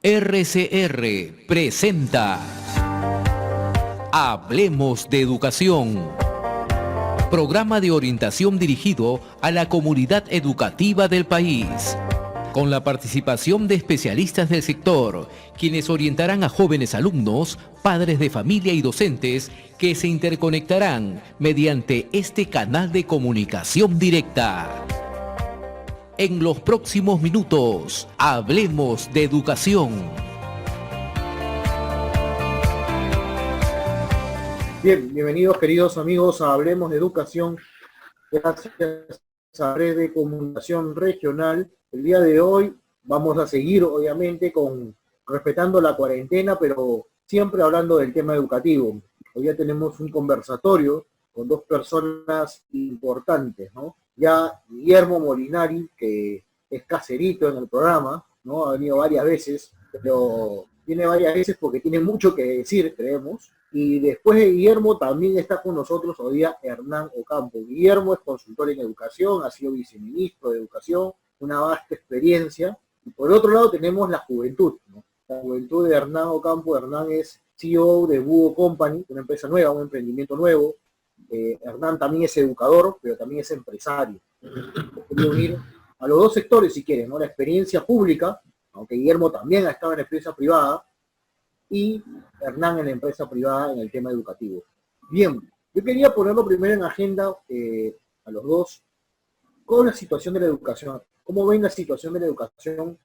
RCR presenta Hablemos de Educación, programa de orientación dirigido a la comunidad educativa del país, con la participación de especialistas del sector, quienes orientarán a jóvenes alumnos, padres de familia y docentes que se interconectarán mediante este canal de comunicación directa. En los próximos minutos, hablemos de educación. Bien, bienvenidos queridos amigos a Hablemos de Educación. Gracias a Red de Comunicación Regional. El día de hoy vamos a seguir, obviamente, respetando la cuarentena, pero siempre hablando del tema educativo. Hoy ya tenemos un conversatorio con dos personas importantes, ¿no? Ya Guillermo Molinari, que es caserito en el programa, ¿no? Ha venido varias veces, pero viene varias veces porque tiene mucho que decir, creemos. Y después de Guillermo también está con nosotros hoy día Hernán Ocampo. Guillermo es consultor en educación, ha sido viceministro de educación, una vasta experiencia. Y por otro lado tenemos la juventud, ¿no? La juventud de Hernán Ocampo. Hernán es CEO de Búho Company, una empresa nueva, un emprendimiento nuevo. Hernán también es educador, pero también es empresario. Quería unir a los dos sectores, si quieren, ¿no? La experiencia pública, aunque Guillermo también ha estado en la experiencia privada, y Hernán en la empresa privada en el tema educativo. Bien, yo quería ponerlo primero en agenda a los dos con la situación de la educación. ¿Cómo ven la situación de la educación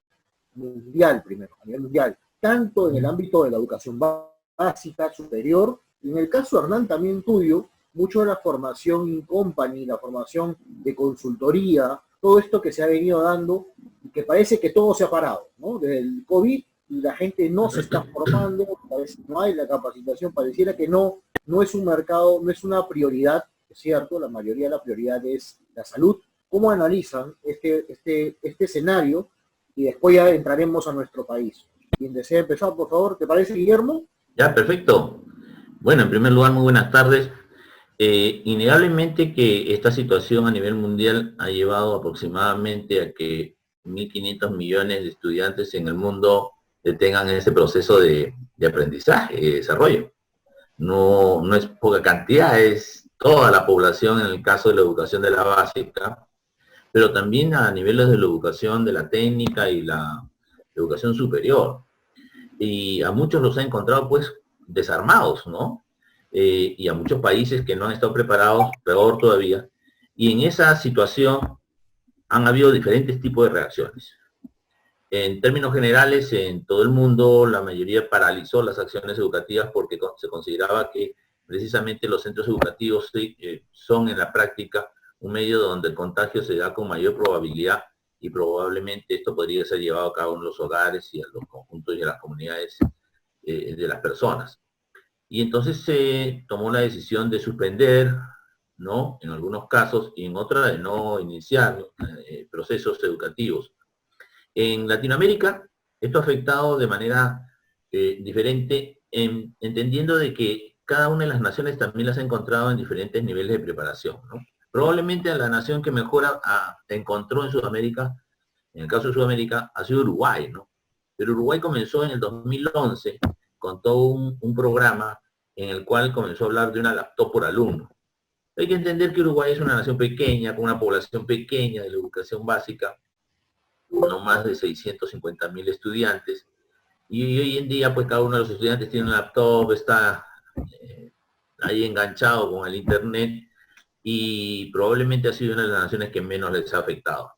mundial primero, a nivel mundial? Tanto en el ámbito de la educación básica, superior, y en el caso, Hernán, también tuyo, mucho de la formación in company, la formación de consultoría, todo esto que se ha venido dando, y que parece que todo se ha parado, ¿no? Desde el COVID, y la gente no se está formando, parece que no hay la capacitación, pareciera que no es un mercado, no es una prioridad, es cierto, la mayoría de la prioridad es la salud. ¿Cómo analizan este escenario? Y después ya entraremos a nuestro país. Quien desea empezar, por favor, ¿te parece, Guillermo? Ya, perfecto. Bueno, en primer lugar, muy buenas tardes. Innegablemente que esta situación a nivel mundial ha llevado aproximadamente a que 1.500 millones de estudiantes en el mundo tengan ese proceso de aprendizaje y desarrollo. No es poca cantidad, es toda la población en el caso de la educación de la básica, pero también a niveles de la educación de la técnica y la educación superior. Y a muchos los ha encontrado pues desarmados, ¿no? Y a muchos países que no han estado preparados, peor todavía. Y en esa situación han habido diferentes tipos de reacciones. En términos generales, en todo el mundo, la mayoría paralizó las acciones educativas porque se consideraba que precisamente los centros educativos son en la práctica un medio donde el contagio se da con mayor probabilidad y probablemente esto podría ser llevado a cabo en los hogares y en los conjuntos y en las comunidades de las personas. Y entonces se tomó la decisión de suspender, ¿no? En algunos casos, y en otras de no iniciar procesos educativos. En Latinoamérica, esto ha afectado de manera diferente, entendiendo de que cada una de las naciones también las ha encontrado en diferentes niveles de preparación, ¿no? Probablemente la nación que mejor encontró en Sudamérica, en el caso de Sudamérica, ha sido Uruguay, ¿no? Pero Uruguay comenzó en el 2011 con todo un programa en el cual comenzó a hablar de una laptop por alumno. Hay que entender que Uruguay es una nación pequeña, con una población pequeña de la educación básica, no más de 650.000 estudiantes, y hoy en día pues cada uno de los estudiantes tiene un laptop, está ahí enganchado con el internet, y probablemente ha sido una de las naciones que menos les ha afectado.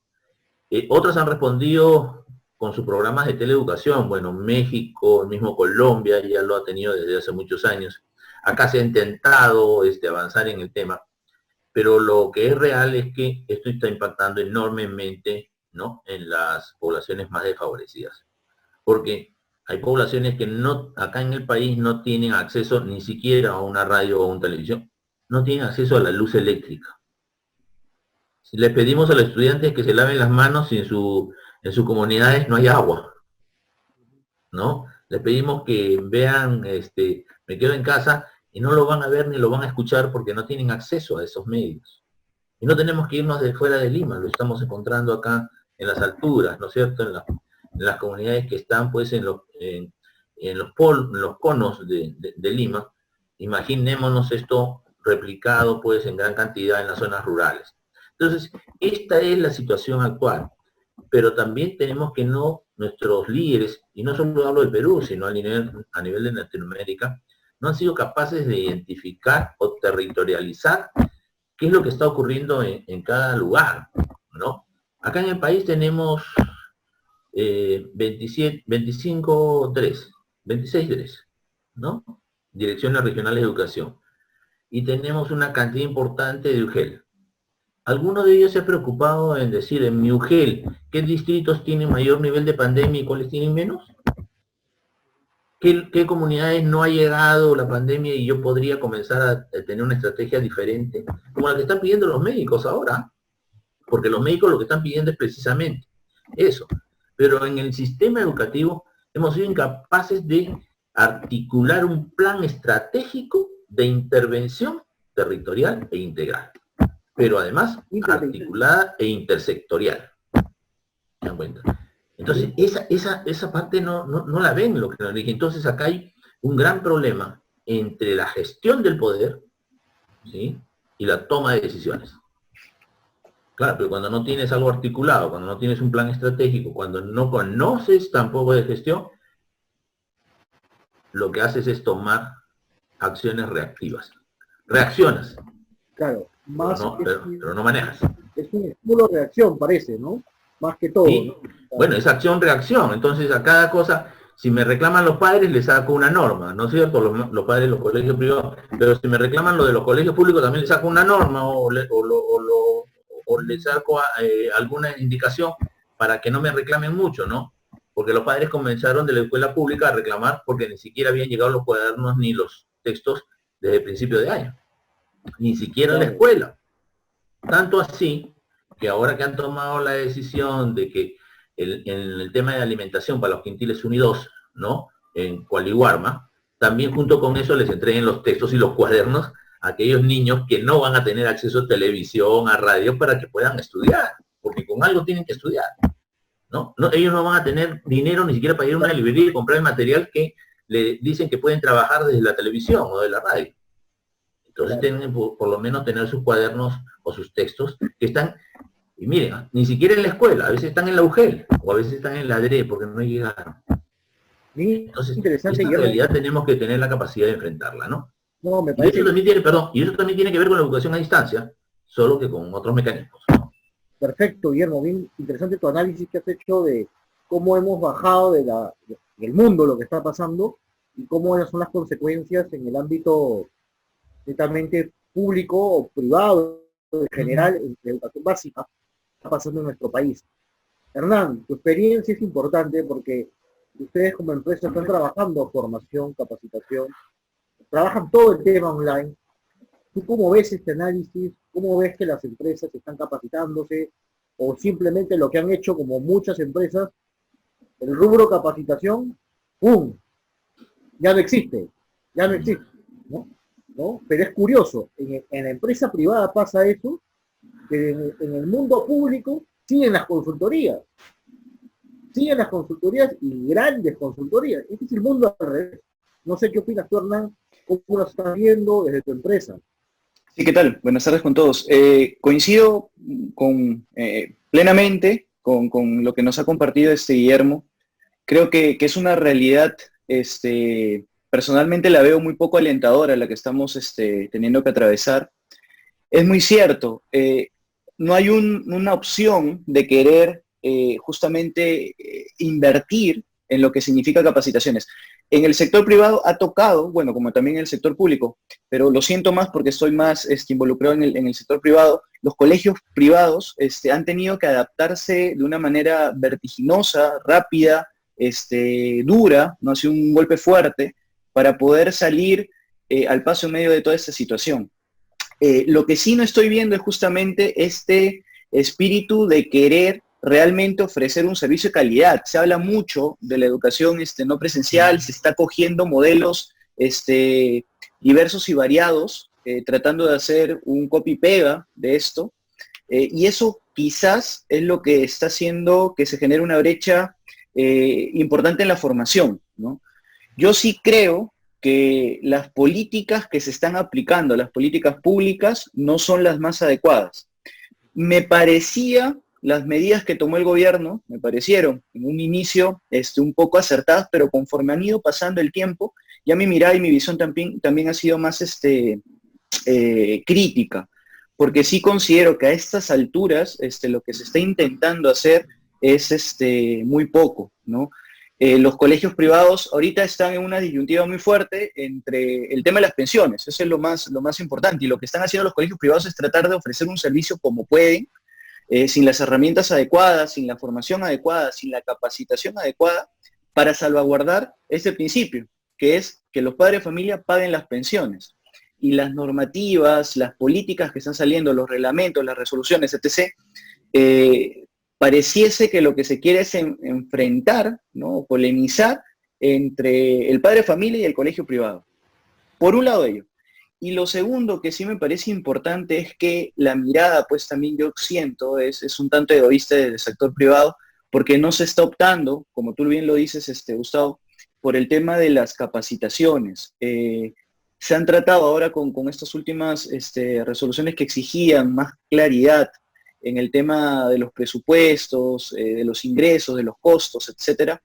Otras han respondido con sus programas de teleeducación. Bueno, México, el mismo Colombia, ya lo ha tenido desde hace muchos años. Acá se ha intentado avanzar en el tema, pero lo que es real es que esto está impactando enormemente, ¿no?, en las poblaciones más desfavorecidas. Porque hay poblaciones que acá en el país no tienen acceso ni siquiera a una radio o a una televisión. No tienen acceso a la luz eléctrica. Si les pedimos a los estudiantes que se laven las manos y en sus comunidades no hay agua, ¿no? Les pedimos que vean, Me quedo en casa, y no lo van a ver ni lo van a escuchar porque no tienen acceso a esos medios. Y no tenemos que irnos de fuera de Lima, lo estamos encontrando acá en las alturas, ¿no es cierto? las comunidades que están pues en los conos de Lima. Imaginémonos esto replicado pues en gran cantidad en las zonas rurales. Entonces, esta es la situación actual, pero también tenemos que nuestros líderes, y no solo hablo de Perú, sino a nivel de Latinoamérica, no han sido capaces de identificar o territorializar qué es lo que está ocurriendo en cada lugar, ¿no? Acá en el país tenemos 26 ¿no? Direcciones Regionales de Educación. Y tenemos una cantidad importante de UGEL. ¿Alguno de ellos se ha preocupado en decir en mi UGEL qué distritos tienen mayor nivel de pandemia y cuáles tienen menos? ¿Qué comunidades no ha llegado la pandemia y yo podría comenzar a tener una estrategia diferente? Como la que están pidiendo los médicos ahora, porque los médicos lo que están pidiendo es precisamente eso. Pero en el sistema educativo hemos sido incapaces de articular un plan estratégico de intervención territorial e integral, pero además articulada e intersectorial. ¿Se dan cuenta? Entonces, esa parte no la ven lo que nos dije. Entonces, acá hay un gran problema entre la gestión del poder, ¿sí?, y la toma de decisiones. Claro, pero cuando no tienes algo articulado, cuando no tienes un plan estratégico, cuando no conoces tampoco de gestión, lo que haces es tomar acciones reactivas. Reaccionas. Claro, más pero no manejas. Es un estímulo de reacción, parece, ¿no? Más que todo, Sí. ¿no? Bueno, es acción-reacción. Entonces, a cada cosa, si me reclaman los padres, les saco una norma, ¿no es cierto? Los padres de los colegios privados. Pero si me reclaman lo de los colegios públicos, también les saco una norma o les saco alguna indicación para que no me reclamen mucho, ¿no? Porque los padres comenzaron de la escuela pública a reclamar porque ni siquiera habían llegado los cuadernos ni los textos desde el principio de año. Ni siquiera la escuela. Tanto así que ahora que han tomado la decisión de que en el tema de alimentación para los quintiles 1 y 2, ¿no?, en Cualihuarma, también junto con eso les entreguen los textos y los cuadernos a aquellos niños que no van a tener acceso a televisión, a radio, para que puedan estudiar, porque con algo tienen que estudiar, ¿no? Ellos no van a tener dinero ni siquiera para ir a una librería y comprar el material que le dicen que pueden trabajar desde la televisión o de la radio. Entonces tienen por lo menos tener sus cuadernos o sus textos que están, y miren, ni siquiera en la escuela, a veces están en la UGEL o a veces están en la DRE porque no llegaron. Entonces, interesante, esta realidad tenemos que tener la capacidad de enfrentarla, ¿no? No, me y parece... eso también tiene, y eso también tiene que ver con la educación a distancia, solo que con otros mecanismos, ¿no? Perfecto, Guillermo, bien interesante tu análisis que has hecho de cómo hemos bajado del mundo lo que está pasando y cómo son las consecuencias en el ámbito netamente público o privado, en general, en la educación básica, que está pasando en nuestro país. Hernán, tu experiencia es importante porque ustedes como empresa están trabajando formación, capacitación, trabajan todo el tema online. ¿Tú cómo ves este análisis? ¿Cómo ves que las empresas están capacitándose? O simplemente lo que han hecho, como muchas empresas, el rubro capacitación, ¡pum!, ya no existe, ¿no? Pero es curioso, en la empresa privada pasa eso, que en el mundo público siguen las consultorías y grandes consultorías. Este es el mundo al revés. No sé qué opinas tú, Hernán, cómo lo estás viendo desde tu empresa. Sí, ¿qué tal? Buenas tardes con todos. Coincido plenamente con lo que nos ha compartido Guillermo. Creo que es una realidad, personalmente la veo muy poco alentadora, la que estamos teniendo que atravesar. Es muy cierto, no hay una opción de querer justamente invertir en lo que significa capacitaciones. En el sector privado ha tocado, bueno, como también en el sector público, pero lo siento más porque estoy más involucrado en el sector privado. Los colegios privados han tenido que adaptarse de una manera vertiginosa, rápida, dura, no ha sido un golpe fuerte, para poder salir al paso en medio de toda esta situación. Lo que sí no estoy viendo es justamente este espíritu de querer realmente ofrecer un servicio de calidad. Se habla mucho de la educación no presencial, se está cogiendo modelos diversos y variados, tratando de hacer un copy-pega de esto, y eso quizás es lo que está haciendo que se genere una brecha importante en la formación, ¿no? Yo sí creo que las políticas que se están aplicando, las políticas públicas, no son las más adecuadas. Me parecía, las medidas que tomó el gobierno, me parecieron en un inicio un poco acertadas, pero conforme han ido pasando el tiempo, ya mi mirada y mi visión también ha sido más crítica, porque sí considero que a estas alturas lo que se está intentando hacer es muy poco, ¿no? Los colegios privados ahorita están en una disyuntiva muy fuerte entre el tema de las pensiones, eso es lo más importante, y lo que están haciendo los colegios privados es tratar de ofrecer un servicio como pueden, sin las herramientas adecuadas, sin la formación adecuada, sin la capacitación adecuada, para salvaguardar ese principio, que es que los padres de familia paguen las pensiones. Y las normativas, las políticas que están saliendo, los reglamentos, las resoluciones, etc., pareciese que lo que se quiere es enfrentar, ¿no? Polemizar entre el padre de familia y el colegio privado. Por un lado ello. Y lo segundo que sí me parece importante es que la mirada, pues también yo siento, es un tanto egoísta del sector privado, porque no se está optando, como tú bien lo dices, Gustavo, por el tema de las capacitaciones. Se han tratado ahora con estas últimas resoluciones que exigían más claridad en el tema de los presupuestos, de los ingresos, de los costos, etcétera.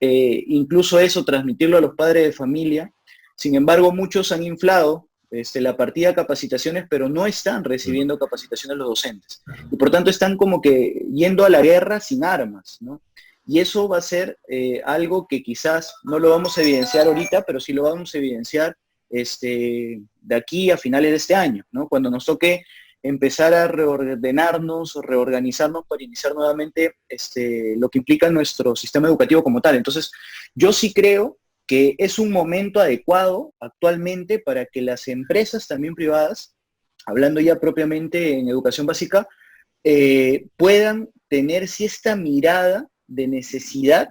Incluso eso, transmitirlo a los padres de familia. Sin embargo, muchos han inflado la partida de capacitaciones, pero no están recibiendo capacitaciones los docentes. Y por tanto están como que yendo a la guerra sin armas, ¿no? Y eso va a ser algo que quizás no lo vamos a evidenciar ahorita, pero sí lo vamos a evidenciar de aquí a finales de este año, ¿no? Cuando nos toque empezar a reordenarnos o reorganizarnos para iniciar nuevamente lo que implica nuestro sistema educativo como tal. Entonces, yo sí creo que es un momento adecuado actualmente para que las empresas también privadas, hablando ya propiamente en educación básica, puedan tener sí esta mirada de necesidad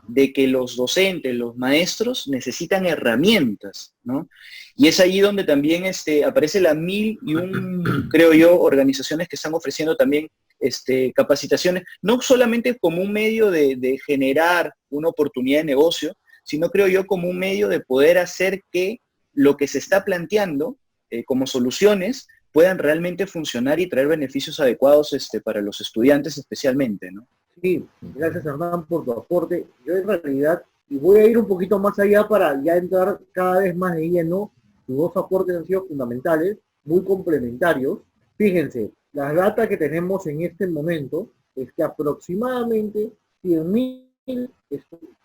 de que los docentes, los maestros necesitan herramientas, ¿no? Y es ahí donde también aparece la 1001, creo yo, organizaciones que están ofreciendo también capacitaciones, no solamente como un medio de generar una oportunidad de negocio, sino creo yo como un medio de poder hacer que lo que se está planteando como soluciones puedan realmente funcionar y traer beneficios adecuados para los estudiantes especialmente, ¿no? Sí, gracias Hernán por tu aporte. Yo en realidad, y voy a ir un poquito más allá para ya entrar cada vez más de lleno, tus dos aportes han sido fundamentales, muy complementarios. Fíjense, la data que tenemos en este momento es que aproximadamente 100.000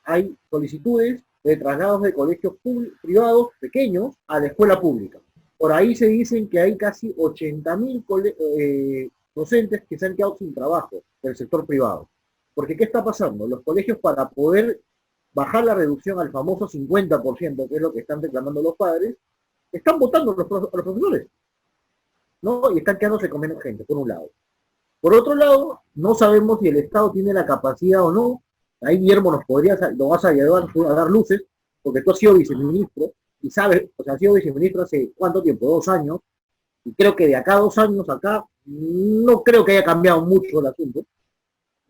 hay solicitudes de traslados de colegios privados pequeños a la escuela pública. Por ahí se dicen que hay casi 80.000 docentes que se han quedado sin trabajo del sector privado. Porque ¿qué está pasando? Los colegios, para poder bajar la reducción al famoso 50%, que es lo que están reclamando los padres, están votando a los profesores, ¿no? Y están quedándose con menos gente, por un lado. Por otro lado, no sabemos si el Estado tiene la capacidad o no. Ahí Guillermo nos vas a ayudar a dar luces, porque tú has sido viceministro, y sabes, o sea, has sido viceministro hace ¿cuánto tiempo? 2 años, y creo que de acá a 2 años acá, no creo que haya cambiado mucho el asunto.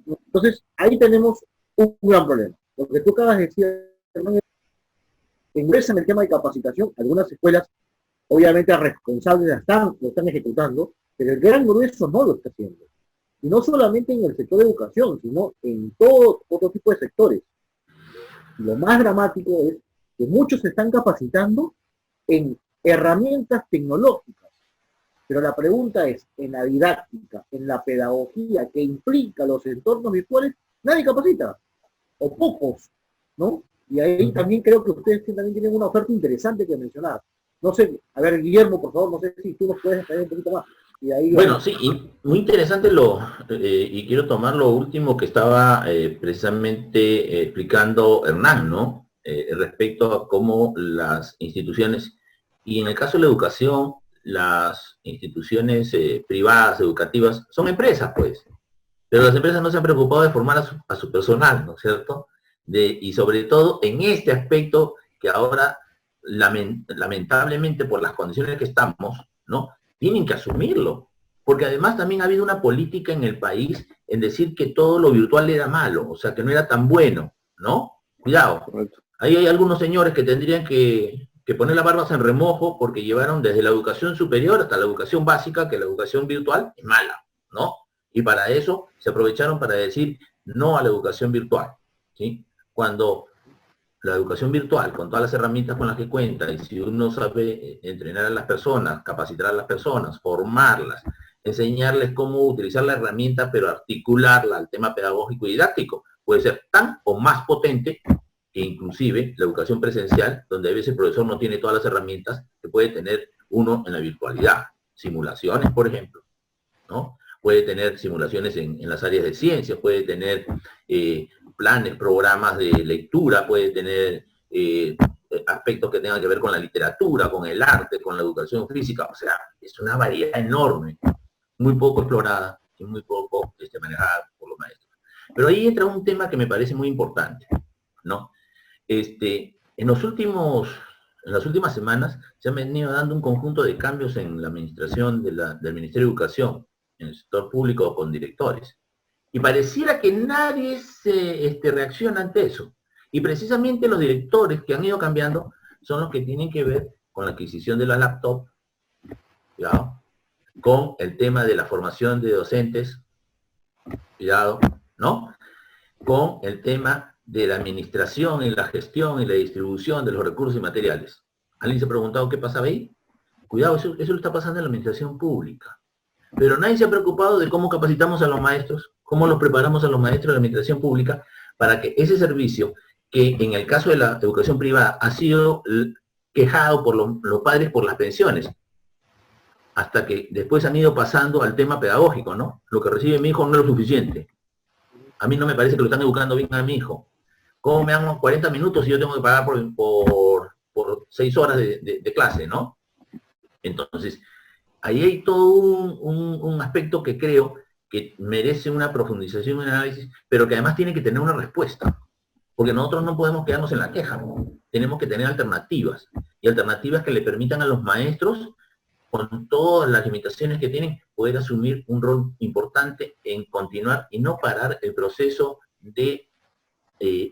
Entonces, ahí tenemos un gran problema. Lo que tú acabas de decir, ingresan en el tema de capacitación, algunas escuelas, obviamente responsables lo están ejecutando, pero el gran grueso no lo está haciendo. Y no solamente en el sector de educación, sino en todo otro tipo de sectores. Y lo más dramático es que muchos se están capacitando en herramientas tecnológicas. Pero la pregunta es, en la didáctica, en la pedagogía que implica los entornos virtuales, nadie capacita, o pocos, ¿no? Y ahí también creo que ustedes también tienen una oferta interesante que mencionar. No sé, a ver, Guillermo, por favor, no sé si tú nos puedes explicar un poquito más. Y ahí, bueno, sí, y muy interesante y quiero tomar lo último que estaba precisamente explicando Hernán, ¿no? Respecto a cómo las instituciones, y en el caso de la educación, las instituciones privadas, educativas, son empresas, pues. Pero las empresas no se han preocupado de formar a su personal, ¿no es cierto? Y sobre todo en este aspecto que ahora, lamentablemente por las condiciones que estamos, ¿no? Tienen que asumirlo. Porque además también ha habido una política en el país en decir que todo lo virtual era malo, o sea, que no era tan bueno. ¿no? Cuidado. Correcto. Ahí hay algunos señores que tendrían que poner las barbas en remojo porque llevaron desde la educación superior hasta la educación básica, que la educación virtual es mala, ¿no? Y para eso se aprovecharon para decir no a la educación virtual, ¿sí? Cuando la educación virtual, con todas las herramientas con las que cuenta, y si uno sabe entrenar a las personas, capacitar a las personas, formarlas, enseñarles cómo utilizar la herramienta, pero articularla al tema pedagógico y didáctico, puede ser tan o más potente que inclusive la educación presencial, donde a veces el profesor no tiene todas las herramientas que puede tener uno en la virtualidad. Simulaciones, por ejemplo, ¿no? Puede tener simulaciones en las áreas de ciencias, puede tener planes, programas de lectura, puede tener aspectos que tengan que ver con la literatura, con el arte, con la educación física. O sea, es una variedad enorme, muy poco explorada y muy poco manejada por los maestros. Pero ahí entra un tema que me parece muy importante, ¿no? En las últimas semanas se han venido dando un conjunto de cambios en la administración del Ministerio de Educación, en el sector público con directores. Y pareciera que nadie se reacciona ante eso. Y precisamente los directores que han ido cambiando son los que tienen que ver con la adquisición de la laptop, cuidado, con el tema de la formación de docentes, cuidado, ¿no? Con el tema de la administración y la gestión y la distribución de los recursos y materiales. ¿Alguien se ha preguntado qué pasaba ahí? Cuidado, eso lo está pasando en la administración pública. Pero nadie se ha preocupado de cómo capacitamos a los maestros, cómo los preparamos a los maestros de la administración pública para que ese servicio, que en el caso de la educación privada ha sido quejado por los padres por las pensiones, hasta que después han ido pasando al tema pedagógico, ¿no? Lo que recibe mi hijo no es lo suficiente. A mí no me parece que lo están educando bien a mi hijo. ¿Cómo me dan 40 minutos y yo tengo que pagar por 6 horas de clase, ¿no? Entonces, ahí hay todo un aspecto que creo que merece una profundización y un análisis, pero que además tiene que tener una respuesta. Porque nosotros no podemos quedarnos en la queja, ¿no? Tenemos que tener alternativas. Y alternativas que le permitan a los maestros, con todas las limitaciones que tienen, poder asumir un rol importante en continuar y no parar el proceso de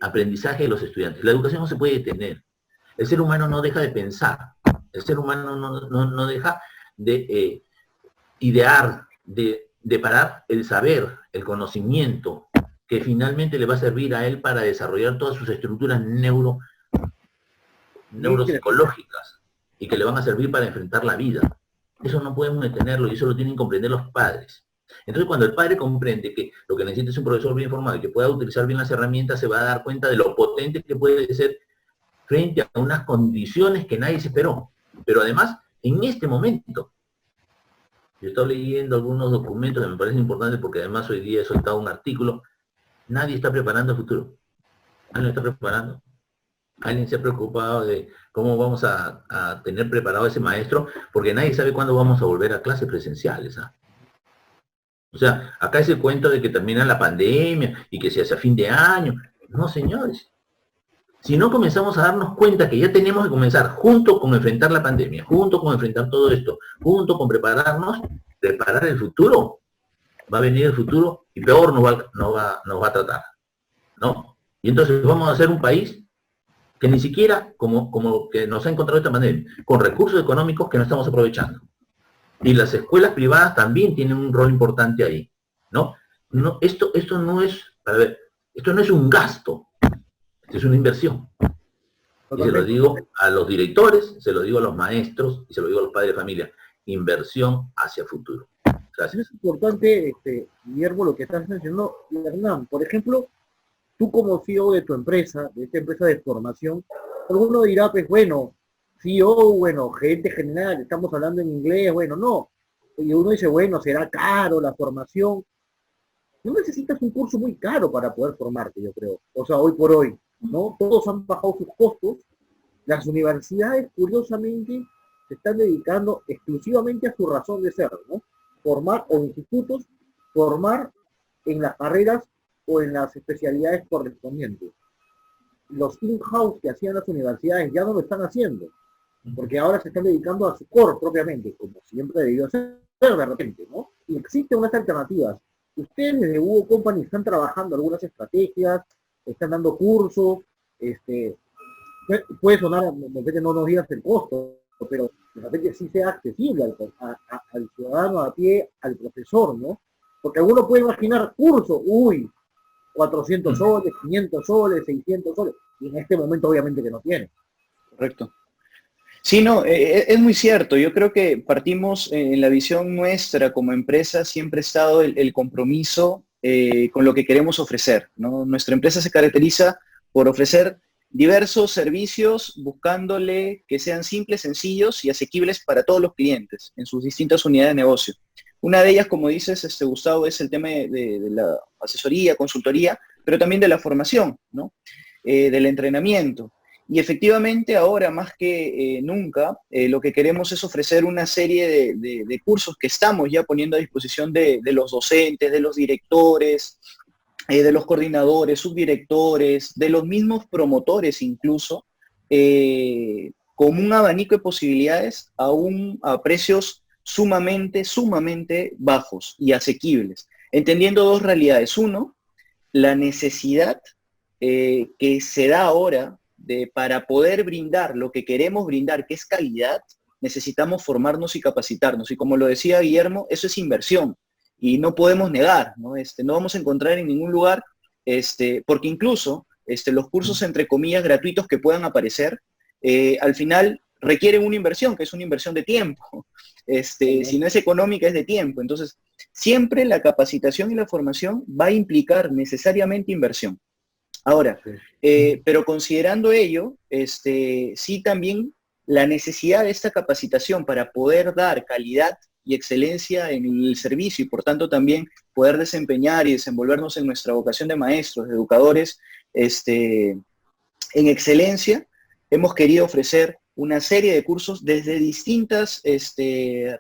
aprendizaje de los estudiantes. La educación no se puede detener. El ser humano no deja de pensar. El ser humano no deja de idear, de parar el saber, el conocimiento, que finalmente le va a servir a él para desarrollar todas sus estructuras neuropsicológicas y que le van a servir para enfrentar la vida. Eso no podemos detenerlo y eso lo tienen que comprender los padres. Entonces, cuando el padre comprende que lo que necesita es un profesor bien formado y que pueda utilizar bien las herramientas, se va a dar cuenta de lo potente que puede ser frente a unas condiciones que nadie se esperó. Pero además, en este momento, yo he estado leyendo algunos documentos que me parecen importantes porque además hoy día he soltado un artículo. Nadie está preparando el futuro. ¿Alguien lo está preparando? ¿Alguien se ha preocupado de cómo vamos a tener preparado a ese maestro? Porque nadie sabe cuándo vamos a volver a clases presenciales, ¿ah? O sea, acá es el cuento de que termina la pandemia y que se hace a fin de año. No, señores. Si no comenzamos a darnos cuenta que ya tenemos que comenzar, junto con enfrentar la pandemia, junto con enfrentar todo esto, junto con preparar el futuro, va a venir el futuro y peor nos va a tratar, ¿no? Y entonces vamos a ser un país que ni siquiera, como que nos ha encontrado esta pandemia, con recursos económicos que no estamos aprovechando. Y las escuelas privadas también tienen un rol importante ahí, ¿no? Esto no es, esto no es un gasto, es una inversión. Y se lo digo a los directores, se lo digo a los maestros y se lo digo a los padres de familia. Inversión hacia futuro. Gracias. Es importante, Guillermo, lo que estás mencionando, Hernán. Por ejemplo, tú como CEO de tu empresa, de esta empresa de formación, alguno dirá, pues bueno, CEO, bueno, gerente general, estamos hablando en inglés, bueno, no. Y uno dice, bueno, será caro la formación. No necesitas un curso muy caro para poder formarte, yo creo. O sea, hoy por hoy, ¿no? Todos han bajado sus costos. Las universidades, curiosamente, se están dedicando exclusivamente a su razón de ser, ¿no? Formar, o institutos, formar en las carreras o en las especialidades correspondientes. Los in-house que hacían las universidades ya no lo están haciendo, porque ahora se están dedicando a su core propiamente, como siempre debió ser de repente, ¿no? Y existen unas alternativas. Ustedes desde Hugo Company están trabajando algunas estrategias, están dando cursos, puede sonar, de repente no nos digas el costo, pero de repente sí sea accesible al ciudadano a pie, al profesor, ¿no? Porque alguno puede imaginar curso, 400 soles, 500 soles, 600 soles, y en este momento obviamente que no tiene. Correcto. Sí, no, es muy cierto. Yo creo que partimos en la visión nuestra como empresa, siempre ha estado el compromiso con lo que queremos ofrecer, ¿no? Nuestra empresa se caracteriza por ofrecer diversos servicios buscándole que sean simples, sencillos y asequibles para todos los clientes en sus distintas unidades de negocio. Una de ellas, como dices, Gustavo, es el tema de la asesoría, consultoría, pero también de la formación, ¿no? Del entrenamiento. Y efectivamente ahora más que nunca lo que queremos es ofrecer una serie de cursos que estamos ya poniendo a disposición de los docentes, de los directores, de los coordinadores, subdirectores, de los mismos promotores incluso, como un abanico de posibilidades a precios sumamente bajos y asequibles, entendiendo dos realidades. Uno, la necesidad que se da ahora para poder brindar lo que queremos brindar, que es calidad, necesitamos formarnos y capacitarnos. Y como lo decía Guillermo, eso es inversión. Y no podemos negar, ¿no? No vamos a encontrar en ningún lugar, porque incluso los cursos, entre comillas, gratuitos que puedan aparecer, al final requieren una inversión, que es una inversión de tiempo. Si no es económica, es de tiempo. Entonces, siempre la capacitación y la formación va a implicar necesariamente inversión. Ahora, pero considerando ello, sí también la necesidad de esta capacitación para poder dar calidad y excelencia en el servicio y por tanto también poder desempeñar y desenvolvernos en nuestra vocación de maestros, de educadores, en excelencia, hemos querido ofrecer una serie de cursos desde distintas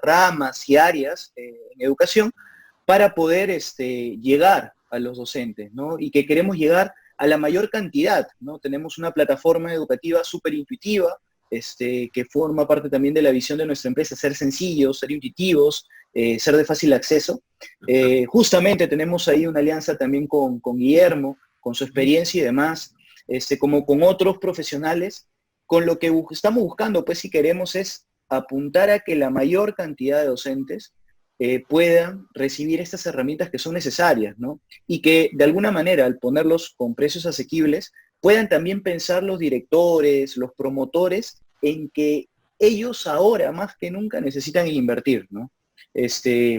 ramas y áreas en educación para poder llegar a los docentes, ¿no? Y que queremos llegar a la mayor cantidad, ¿no? Tenemos una plataforma educativa súper intuitiva, que forma parte también de la visión de nuestra empresa, ser sencillos, ser intuitivos, ser de fácil acceso. Justamente tenemos ahí una alianza también con Guillermo, con su experiencia y demás, como con otros profesionales, con lo que estamos buscando, pues si queremos es apuntar a que la mayor cantidad de docentes puedan recibir estas herramientas que son necesarias, ¿no? Y que de alguna manera, al ponerlos con precios asequibles, puedan también pensar los directores, los promotores, en que ellos ahora más que nunca necesitan invertir, ¿no?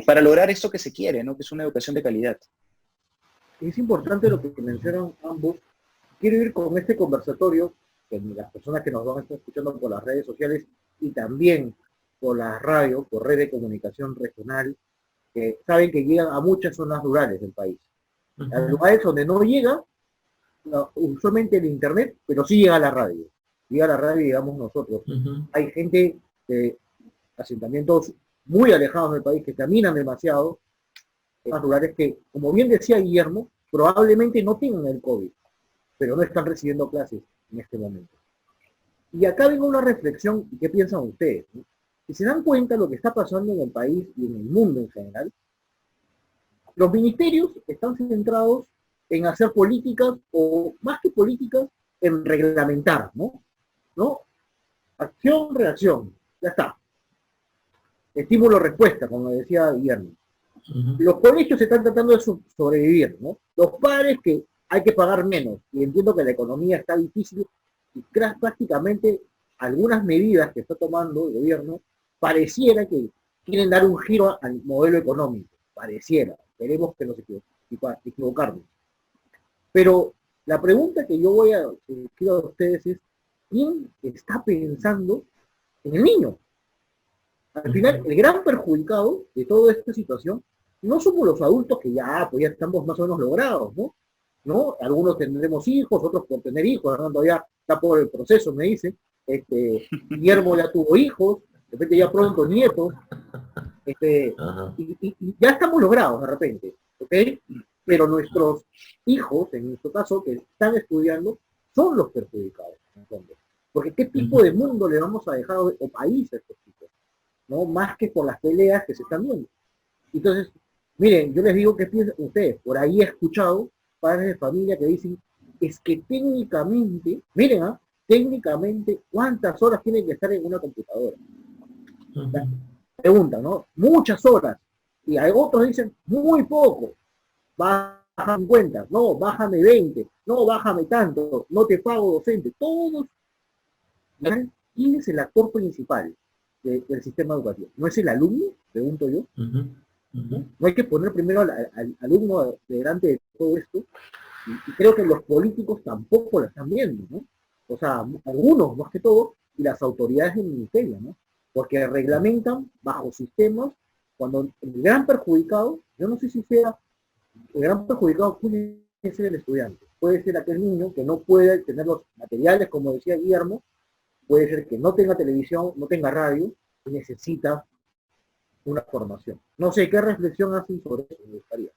Para lograr esto que se quiere, ¿no? Que es una educación de calidad. Es importante lo que mencionan ambos. Quiero ir con este conversatorio, que las personas que nos van a estar escuchando por las redes sociales y también por la radio, por red de comunicación regional, que saben que llegan a muchas zonas rurales del país. A lugares donde no llega, usualmente el internet, pero sí llega a la radio. Llega a la radio y llegamos nosotros. Hay gente de asentamientos muy alejados del país que caminan demasiado, zonas rurales que, como bien decía Guillermo, probablemente no tengan el COVID, pero no están recibiendo clases en este momento. Y acá vengo una reflexión, ¿qué piensan ustedes? ¿No? Si se dan cuenta de lo que está pasando en el país y en el mundo en general, los ministerios están centrados en hacer políticas, o más que políticas, en reglamentar, ¿no? Acción, reacción, ya está. Estímulo-respuesta, como decía Guillermo. Los colegios están tratando de sobrevivir, ¿no? Los padres que hay que pagar menos, y entiendo que la economía está difícil, y prácticamente algunas medidas que está tomando el gobierno pareciera que quieren dar un giro al modelo económico, pareciera, esperemos que nos equivocarnos. Pero la pregunta que yo quiero a ustedes es, ¿quién está pensando en el niño? Al final, el gran perjudicado de toda esta situación no somos los adultos que ya estamos más o menos logrados, ¿no? Algunos tendremos hijos, otros por tener hijos, Hernando ya está por el proceso, me dice, Guillermo ya tuvo hijos, de repente ya pronto nietos, y ya estamos logrados de repente, ¿ok? Pero nuestros hijos, en nuestro caso, que están estudiando, son los perjudicados, ¿entiendes? Porque ¿qué tipo de mundo le vamos a dejar, o país a estos chicos? ¿No? Más que por las peleas que se están viendo. Entonces, miren, yo les digo, ¿qué piensan ustedes? Por ahí he escuchado padres de familia que dicen, es que técnicamente, miren, técnicamente, ¿cuántas horas tiene que estar en una computadora? La pregunta, ¿no? Muchas horas. Y hay otros dicen, muy poco. Baja 50, no, bájame 20, no, bájame tanto, no te pago docente. Todos. ¿Quién es el actor principal del sistema educativo? ¿No es el alumno? Pregunto yo. ¿No? No hay que poner primero al alumno delante de todo esto. Y creo que los políticos tampoco lo están viendo, ¿no? O sea, algunos más que todo, y las autoridades del ministerio, ¿no? Porque reglamentan bajo sistemas cuando el gran perjudicado, yo no sé si sea, el gran perjudicado puede ser el estudiante, puede ser aquel niño que no puede tener los materiales, como decía Guillermo, puede ser que no tenga televisión, no tenga radio, y necesita una formación. No sé, ¿qué reflexión hacen sobre eso? Me gustaría.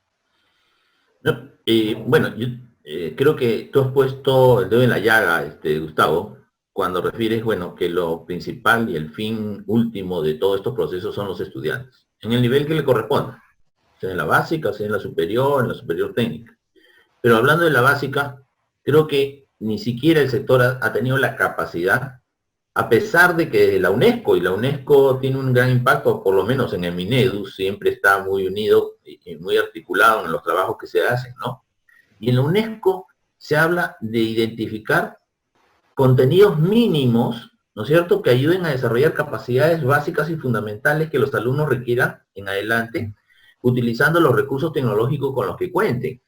No, bueno, yo creo que tú has puesto el dedo en la llaga, Gustavo, cuando refieres, bueno, que lo principal y el fin último de todos estos procesos son los estudiantes, en el nivel que le corresponda, sea en la básica, sea en la superior técnica. Pero hablando de la básica, creo que ni siquiera el sector ha tenido la capacidad, a pesar de que la UNESCO, y la UNESCO tiene un gran impacto, por lo menos en el Minedu, siempre está muy unido y muy articulado en los trabajos que se hacen, ¿no? Y en la UNESCO se habla de identificar contenidos mínimos, ¿no es cierto?, que ayuden a desarrollar capacidades básicas y fundamentales que los alumnos requieran en adelante, utilizando los recursos tecnológicos con los que cuenten,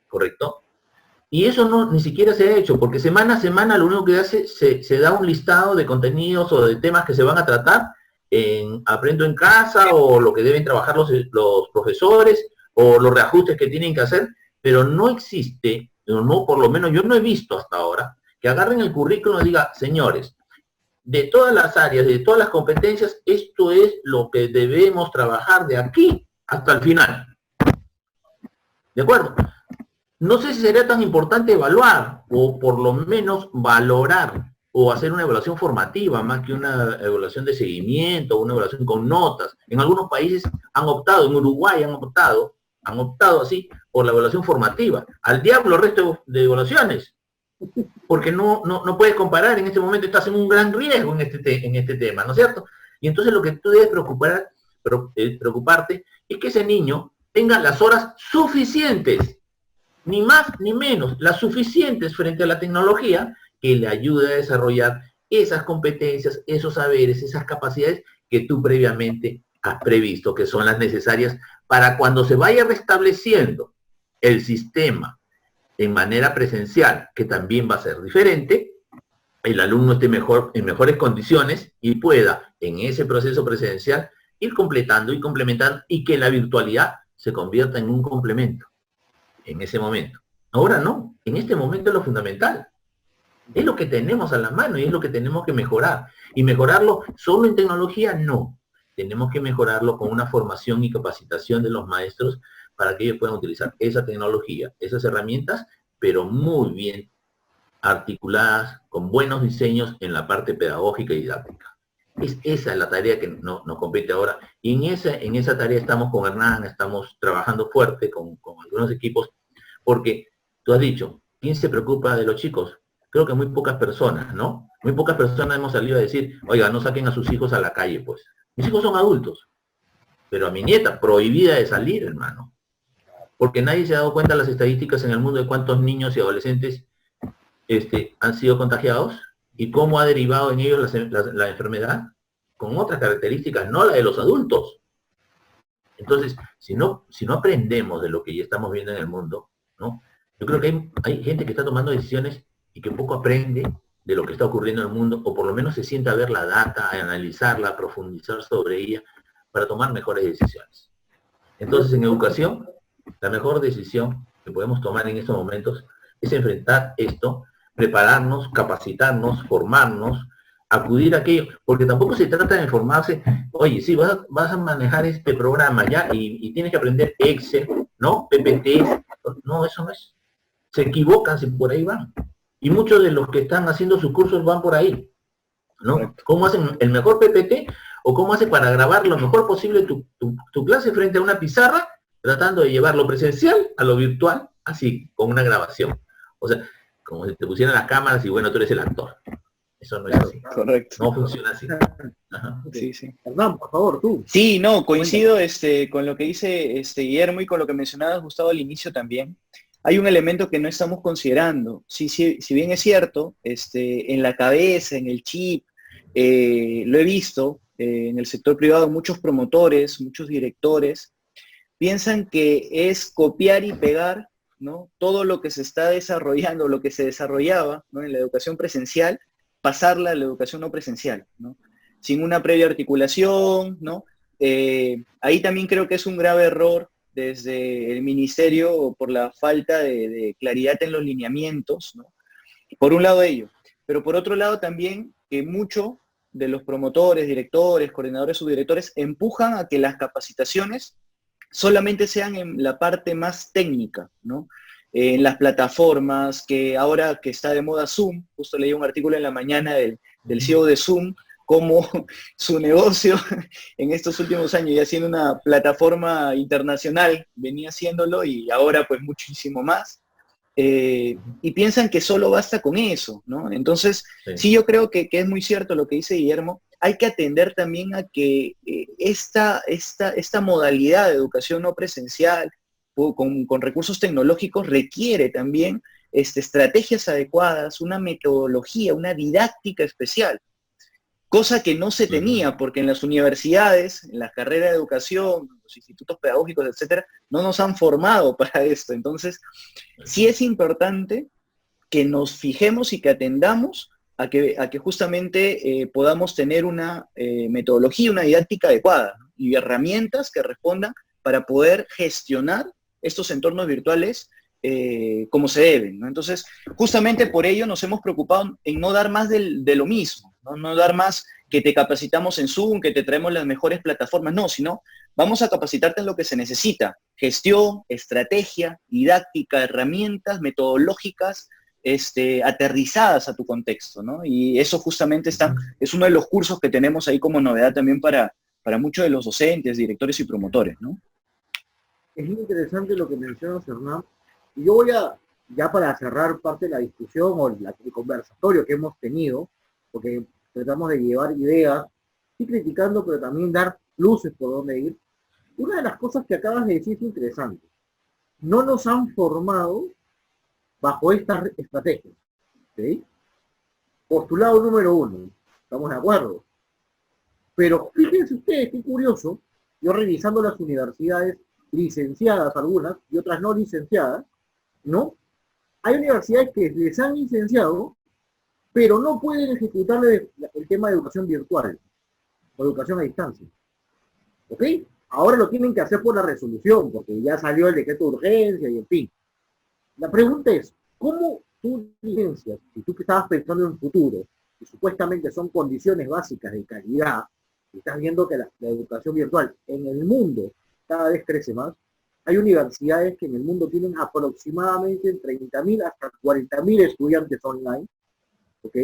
¿correcto? Y eso no, ni siquiera se ha hecho, porque semana a semana lo único que hace, se da un listado de contenidos o de temas que se van a tratar en Aprendo en Casa, o lo que deben trabajar los profesores, o los reajustes que tienen que hacer, pero no existe, no, por lo menos yo no he visto hasta ahora, que agarren el currículum y diga, señores, de todas las áreas, de todas las competencias, esto es lo que debemos trabajar de aquí hasta el final. ¿De acuerdo? No sé si sería tan importante evaluar, o por lo menos valorar, o hacer una evaluación formativa, más que una evaluación de seguimiento, una evaluación con notas. En algunos países han optado, en Uruguay han optado así, por la evaluación formativa. Al diablo el resto de evaluaciones, porque no puedes comparar, en este momento estás en un gran riesgo en este tema, ¿no es cierto? Y entonces lo que tú debes preocuparte es que ese niño tenga las horas suficientes, ni más ni menos, las suficientes frente a la tecnología, que le ayude a desarrollar esas competencias, esos saberes, esas capacidades que tú previamente has previsto, que son las necesarias para cuando se vaya restableciendo el sistema en manera presencial, que también va a ser diferente, el alumno esté en mejores condiciones y pueda, en ese proceso presencial, ir completando y complementando, y que la virtualidad se convierta en un complemento en ese momento. Ahora no, en este momento es lo fundamental. Es lo que tenemos a la mano y es lo que tenemos que mejorar. Y mejorarlo solo en tecnología, no. Tenemos que mejorarlo con una formación y capacitación de los maestros para que ellos puedan utilizar esa tecnología, esas herramientas, pero muy bien articuladas, con buenos diseños en la parte pedagógica y didáctica. Esa es la tarea que nos compete ahora. Y en esa tarea estamos con Hernán, estamos trabajando fuerte con algunos equipos, porque tú has dicho, ¿quién se preocupa de los chicos? Creo que muy pocas personas, ¿no? Muy pocas personas hemos salido a decir, oiga, no saquen a sus hijos a la calle, pues. Mis hijos son adultos, pero a mi nieta, prohibida de salir, hermano. Porque nadie se ha dado cuenta de las estadísticas en el mundo de cuántos niños y adolescentes han sido contagiados y cómo ha derivado en ellos la enfermedad con otras características, no la de los adultos. Entonces, si no aprendemos de lo que ya estamos viendo en el mundo, ¿no? Yo creo que hay gente que está tomando decisiones y que poco aprende de lo que está ocurriendo en el mundo, o por lo menos se sienta a ver la data, a analizarla, a profundizar sobre ella, para tomar mejores decisiones. Entonces, en educación, la mejor decisión que podemos tomar en estos momentos es enfrentar esto, prepararnos, capacitarnos, formarnos, acudir a aquello, porque tampoco se trata de formarse, oye, sí, vas a manejar este programa ya y tienes que aprender Excel, ¿no? PPT, no, eso no es. Se equivocan si por ahí van. Y muchos de los que están haciendo sus cursos van por ahí, ¿no? Correcto. ¿Cómo hacen el mejor PPT o cómo hace para grabar lo mejor posible tu clase frente a una pizarra, tratando de llevar lo presencial a lo virtual, así, con una grabación? O sea, como si te pusieran las cámaras y bueno, tú eres el actor. Eso no es Claro, así. claro. Correcto. No funciona así. Ajá. Sí, sí. Hernán, por favor, tú. Sí, no, coincido con lo que dice Guillermo y con lo que mencionabas, Gustavo, al inicio también. Hay un elemento que no estamos considerando. Sí, sí, si bien es cierto, en la cabeza, en el chip, lo he visto en el sector privado, muchos promotores, muchos directores, piensan que es copiar y pegar, ¿no? Todo lo que se está desarrollando, lo que se desarrollaba, ¿no?, en la educación presencial, pasarla a la educación no presencial, ¿no? Sin una previa articulación, ¿no? Ahí también creo que es un grave error desde el ministerio por la falta de claridad en los lineamientos, ¿no? Por un lado ello, pero por otro lado también que mucho de los promotores, directores, coordinadores, subdirectores empujan a que las capacitaciones solamente sean en la parte más técnica, ¿no? En las plataformas, que ahora que está de moda Zoom, justo leí un artículo en la mañana del CEO de Zoom, cómo su negocio en estos últimos años, ya siendo una plataforma internacional, venía haciéndolo y ahora pues muchísimo más. Y piensan que solo basta con eso, ¿no? Entonces, sí, yo creo que es muy cierto lo que dice Guillermo. Hay que atender también a que esta modalidad de educación no presencial, con recursos tecnológicos, requiere también estrategias adecuadas, una metodología, una didáctica especial, cosa que no se tenía, porque en las universidades, en las carreras de educación, los institutos pedagógicos, etcétera, no nos han formado para esto. Entonces, sí es importante que nos fijemos y que atendamos a que justamente podamos tener una metodología, una didáctica adecuada, ¿no?, y herramientas que respondan para poder gestionar estos entornos virtuales como se deben, ¿no? Entonces, justamente por ello nos hemos preocupado en no dar más de lo mismo, ¿no? No dar más que te capacitamos en Zoom, que te traemos las mejores plataformas, no, sino vamos a capacitarte en lo que se necesita: gestión, estrategia, didáctica, herramientas metodológicas, aterrizadas a tu contexto, ¿no? Y eso justamente es uno de los cursos que tenemos ahí como novedad también para muchos de los docentes, directores y promotores, ¿no? Es muy interesante lo que mencionas, Hernán. Y yo voy a, ya para cerrar parte de la discusión o el conversatorio que hemos tenido, porque tratamos de llevar ideas, sí criticando, pero también dar luces por dónde ir. Una de las cosas que acabas de decir es interesante. No nos han formado bajo estas estrategias, ¿sí? Postulado número 1, estamos de acuerdo. Pero fíjense ustedes, qué curioso, yo revisando las universidades licenciadas algunas y otras no licenciadas, ¿no? Hay universidades que les han licenciado, pero no pueden ejecutar el tema de educación virtual o educación a distancia. ¿Ok? Ahora lo tienen que hacer por la resolución, porque ya salió el decreto de urgencia y en fin. La pregunta es, ¿cómo tú licencias, si tú que estabas pensando en un futuro, que supuestamente son condiciones básicas de calidad, y estás viendo que la educación virtual en el mundo cada vez crece más? Hay universidades que en el mundo tienen aproximadamente 30.000 hasta 40.000 estudiantes online, ¿ok?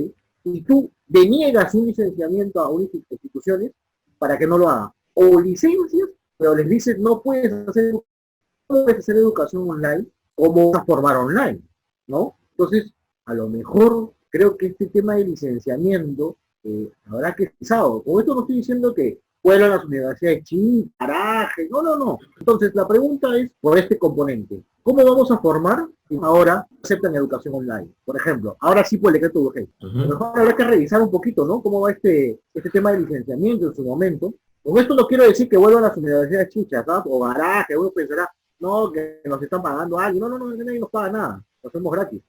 Y tú deniegas un licenciamiento a unas instituciones para que no lo hagan. O licencias, pero les dices no puedes hacer educación online, ¿cómo vas a formar online? ¿No? Entonces, a lo mejor creo que este tema de licenciamiento habrá que pensado. Con esto no estoy diciendo que vuelvan a las universidades chinas, paraje, no. Entonces, la pregunta es por este componente. ¿Cómo vamos a formar si ahora aceptan educación online? Por ejemplo, ahora sí por el decreto de urgencia. A lo mejor habrá que revisar un poquito, ¿no? Cómo va este tema de licenciamiento en su momento. Con esto no quiero decir que vuelvan a las universidades chichas, ¿no? O garaje, uno pensará, no, que nos están pagando a alguien. No, nadie nos paga nada. Lo hacemos gratis.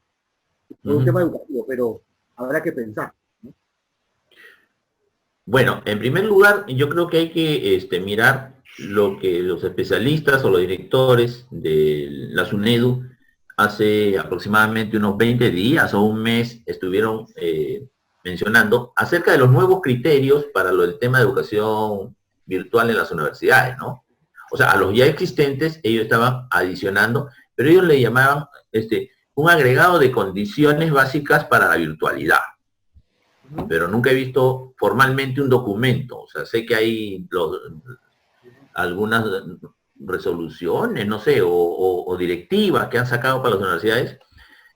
Es un tema educativo, pero habrá que pensar, ¿no? Bueno, en primer lugar, yo creo que hay que mirar lo que los especialistas o los directores de la SUNEDU hace aproximadamente unos 20 días o un mes estuvieron mencionando acerca de los nuevos criterios para el tema de educación virtual en las universidades, ¿no? O sea, a los ya existentes ellos estaban adicionando, pero ellos le llamaban un agregado de condiciones básicas para la virtualidad. Pero nunca he visto formalmente un documento. O sea, sé que hay algunas resoluciones, no sé, o directivas que han sacado para las universidades,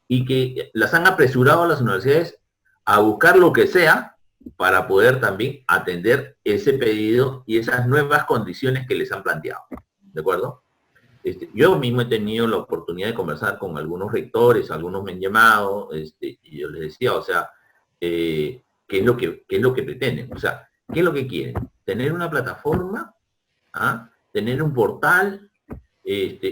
y que las han apresurado a las universidades a buscar lo que sea para poder también atender ese pedido y esas nuevas condiciones que les han planteado. ¿De acuerdo? Yo mismo he tenido la oportunidad de conversar con algunos rectores, algunos me han llamado, y yo les decía, o sea, ¿qué es lo que pretenden? O sea, ¿qué es lo que quieren? Tener una plataforma, ¿ah? Tener un portal,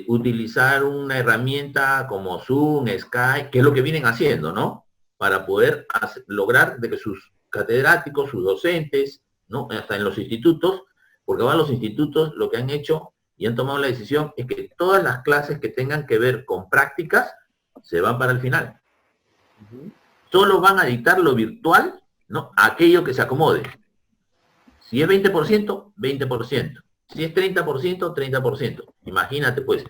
utilizar una herramienta como Zoom, Skype, que es lo que vienen haciendo, ¿no? Para poder lograr de que sus catedráticos, sus docentes, ¿no? Hasta en los institutos, porque ahora los institutos lo que han hecho y han tomado la decisión es que todas las clases que tengan que ver con prácticas se van para el final. Solo van a dictar lo virtual, ¿no? Aquello que se acomode. Si es 20%, 20%. Si es 30%, 30%. Imagínate, pues,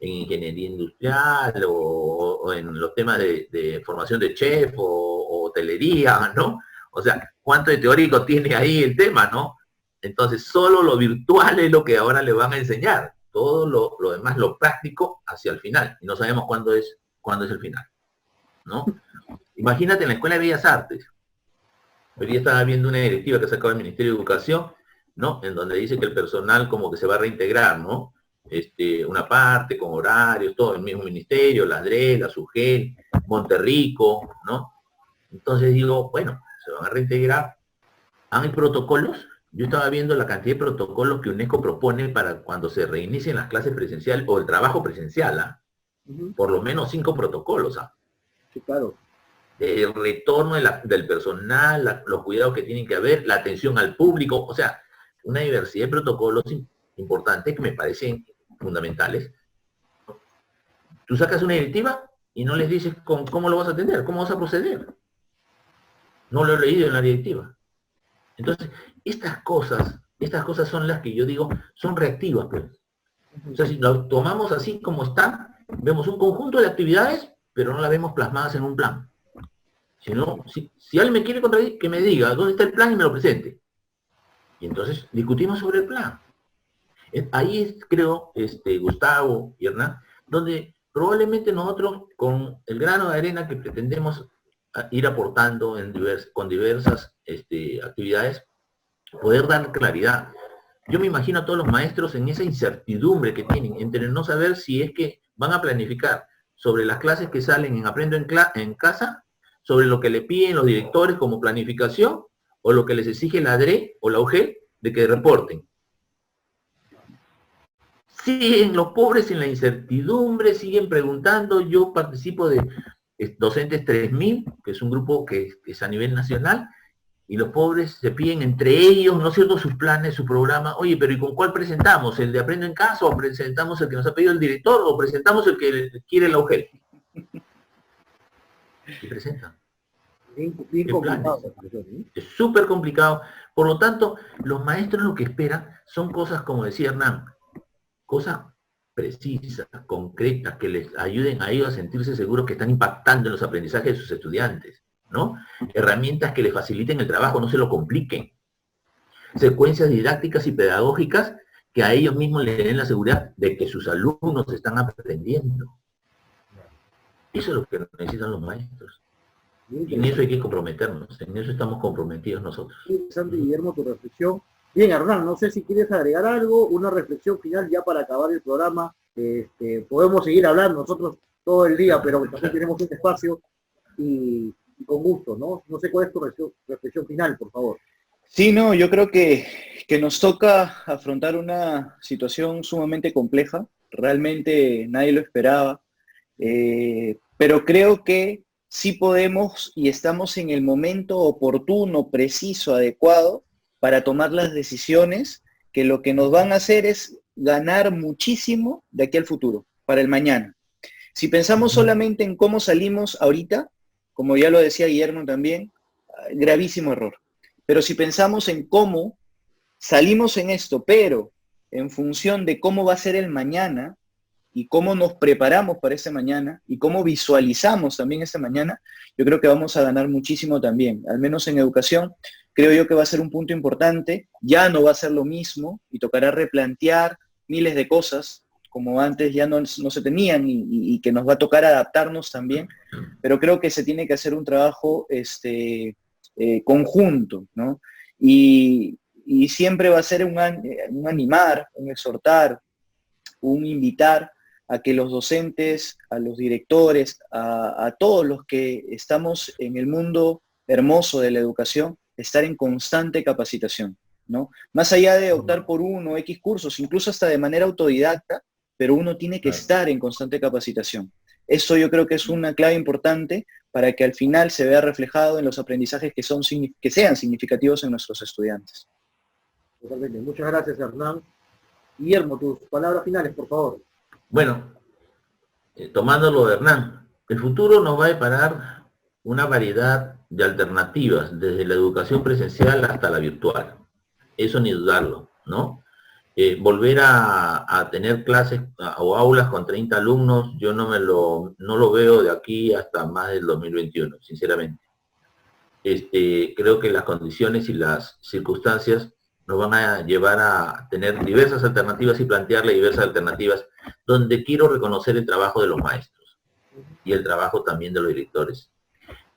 en ingeniería industrial o en los temas de formación de chef o hotelería, ¿no? O sea, ¿cuánto de teórico tiene ahí el tema, no? Entonces, solo lo virtual es lo que ahora le van a enseñar. Todo lo demás, lo práctico, hacia el final. Y no sabemos cuándo es el final, ¿no? Imagínate en la Escuela de Bellas Artes. Hoy día estaba viendo una directiva que ha sacado el Ministerio de Educación, ¿no? En donde dice que el personal como que se va a reintegrar, ¿no? Una parte con horarios, todo el mismo ministerio, la DRE, la SUGEL, Monterrico, ¿no? Entonces digo, bueno, se van a reintegrar. ¿Hay protocolos? Yo estaba viendo la cantidad de protocolos que UNESCO propone para cuando se reinicien las clases presenciales o el trabajo presencial, ¿ah? Por lo menos 5 protocolos, ¿ah? Sí, claro. El retorno del personal, los cuidados que tienen que haber, la atención al público, o sea, una diversidad de protocolos importantes que me parecen fundamentales. Tú sacas una directiva y no les dices cómo lo vas a atender, cómo vas a proceder. No lo he leído en la directiva. Entonces, estas cosas son las que yo digo, son reactivas, pues. O sea, si lo tomamos así como está, vemos un conjunto de actividades, pero no las vemos plasmadas en un plan. Si alguien me quiere contradecir, que me diga dónde está el plan y me lo presente. Y entonces discutimos sobre el plan. Ahí es, creo, Gustavo y Hernán, donde probablemente nosotros, con el grano de arena que pretendemos ir aportando con diversas actividades, poder dar claridad. Yo me imagino a todos los maestros en esa incertidumbre que tienen entre no saber si es que van a planificar sobre las clases que salen en Aprendo en Casa, sobre lo que le piden los directores como planificación, o lo que les exige la DRE o la UGEL de que reporten. Siguen los pobres en la incertidumbre, siguen preguntando. Yo participo de Docentes 3000, que es un grupo que es a nivel nacional, y los pobres se piden entre ellos, ¿no es cierto?, sus planes, su programa. Oye, pero ¿y con cuál presentamos? ¿El de Aprendo en Casa o presentamos el que nos ha pedido el director o presentamos el que quiere la UGEL? Y presentan. Bien complicado. Es súper complicado. Por lo tanto, los maestros lo que esperan son cosas, como decía Hernán, cosas precisas, concretas, que les ayuden a ellos a sentirse seguros que están impactando en los aprendizajes de sus estudiantes, ¿no? Herramientas que les faciliten el trabajo, no se lo compliquen. Secuencias didácticas y pedagógicas que a ellos mismos les den la seguridad de que sus alumnos están aprendiendo. Eso es lo que necesitan los maestros. Y en eso hay que comprometernos, en eso estamos comprometidos nosotros. Interesante, Guillermo, tu reflexión. Bien, Hernán, no sé si quieres agregar algo, una reflexión final ya para acabar el programa. Podemos seguir hablando nosotros todo el día, pero también tenemos un espacio y con gusto, ¿no? No sé cuál es tu reflexión final, por favor. Sí, no, yo creo que nos toca afrontar una situación sumamente compleja. Realmente nadie lo esperaba, pero creo que sí podemos y estamos en el momento oportuno, preciso, adecuado para tomar las decisiones que lo que nos van a hacer es ganar muchísimo de aquí al futuro, para el mañana. Si pensamos solamente en cómo salimos ahorita, como ya lo decía Guillermo también, gravísimo error. Pero si pensamos en cómo salimos en esto, pero en función de cómo va a ser el mañana y cómo nos preparamos para ese mañana y cómo visualizamos también ese mañana, yo creo que vamos a ganar muchísimo también. Al menos en educación, creo yo que va a ser un punto importante. Ya no va a ser lo mismo y tocará replantear miles de cosas, como antes ya no se tenían y que nos va a tocar adaptarnos también, pero creo que se tiene que hacer un trabajo conjunto, ¿no? Y siempre va a ser un animar, un exhortar, un invitar a que los docentes, a los directores, a todos los que estamos en el mundo hermoso de la educación, estar en constante capacitación, ¿no? Más allá de optar por uno o X cursos, incluso hasta de manera autodidacta, pero uno tiene que estar en constante capacitación. Eso yo creo que es una clave importante para que al final se vea reflejado en los aprendizajes que sean significativos en nuestros estudiantes. Totalmente. Muchas gracias, Hernán. Guillermo, tus palabras finales, por favor. Bueno, tomando lo de Hernán, el futuro nos va a deparar una variedad de alternativas, desde la educación presencial hasta la virtual. Eso ni dudarlo, ¿no? Volver a tener clases o aulas con 30 alumnos, yo no lo veo de aquí hasta más del 2021, sinceramente. Creo que las condiciones y las circunstancias nos van a llevar a tener diversas alternativas y plantearle diversas alternativas, donde quiero reconocer el trabajo de los maestros y el trabajo también de los directores,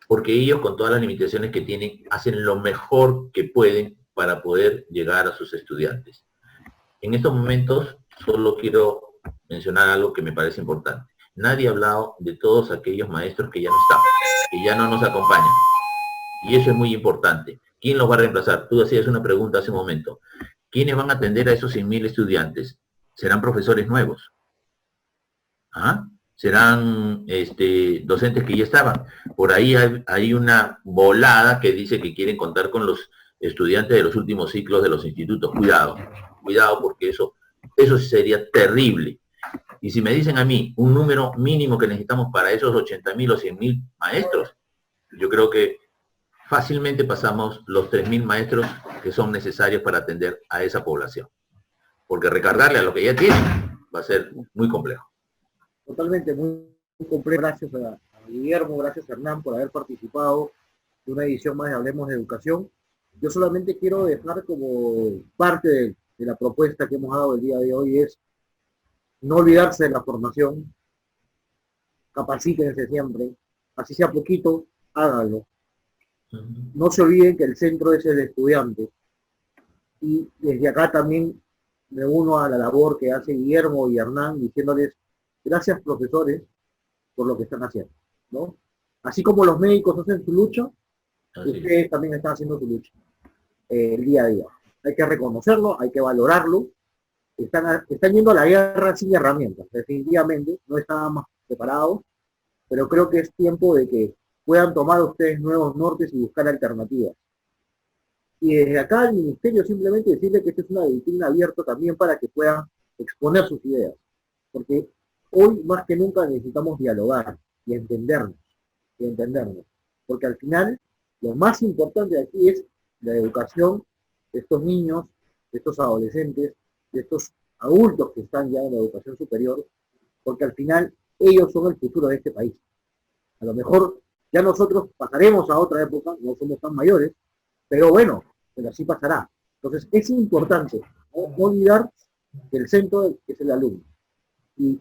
porque ellos, con todas las limitaciones que tienen, hacen lo mejor que pueden para poder llegar a sus estudiantes. En estos momentos solo quiero mencionar algo que me parece importante. Nadie ha hablado de todos aquellos maestros que ya no están, que ya no nos acompañan. Y eso es muy importante. ¿Quién los va a reemplazar? Tú hacías una pregunta hace un momento. ¿Quiénes van a atender a esos 100.000 estudiantes? ¿Serán profesores nuevos? ¿Ah? ¿Serán docentes que ya estaban? Por ahí hay una volada que dice que quieren contar con los estudiantes de los últimos ciclos de los institutos. Cuidado, porque eso sí sería terrible. Y si me dicen a mí un número mínimo que necesitamos para esos 80.000 o 100.000 maestros, yo creo que fácilmente pasamos los 3.000 maestros que son necesarios para atender a esa población. Porque recargarle a lo que ya tienen va a ser muy complejo. Totalmente, muy complejo. Gracias a Guillermo, gracias a Hernán por haber participado de una edición más de Hablemos de Educación. Yo solamente quiero dejar como parte de la propuesta que hemos dado el día de hoy es no olvidarse de la formación, capacítense siempre, así sea poquito, háganlo. No se olviden que el centro es el estudiante. Y desde acá también me uno a la labor que hace Guillermo y Hernán diciéndoles gracias, profesores, por lo que están haciendo, ¿no? Así como los médicos hacen su lucha, ustedes también están haciendo su lucha el día a día. Hay que reconocerlo, hay que valorarlo. Están yendo a la guerra sin herramientas, definitivamente, no estaban más preparados, pero creo que es tiempo de que puedan tomar ustedes nuevos nortes y buscar alternativas. Y desde acá al ministerio simplemente decirle que esta es una vitrina abierta también para que puedan exponer sus ideas, porque hoy más que nunca necesitamos dialogar y entendernos, porque al final lo más importante de aquí es la educación de estos niños, de estos adolescentes, de estos adultos que están ya en la educación superior, porque al final ellos son el futuro de este país. A lo mejor ya nosotros pasaremos a otra época, no somos tan mayores, pero bueno, pero así pasará. Entonces es importante no olvidar que el centro es el alumno. Y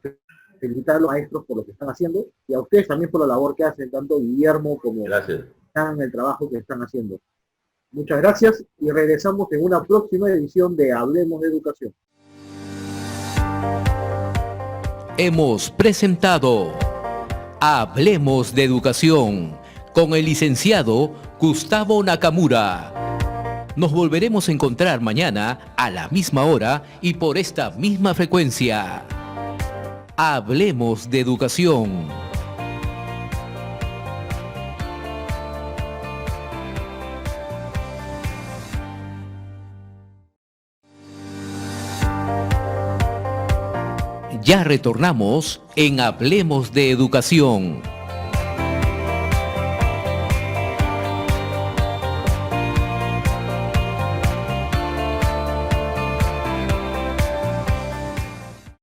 felicitar a los maestros por lo que están haciendo y a ustedes también por la labor que hacen, tanto Guillermo como en el trabajo que están haciendo. Muchas gracias y regresamos en una próxima edición de Hablemos de Educación. Hemos presentado Hablemos de Educación con el licenciado Gustavo Nakamura. Nos volveremos a encontrar mañana a la misma hora y por esta misma frecuencia. Hablemos de Educación. Ya retornamos en Hablemos de Educación.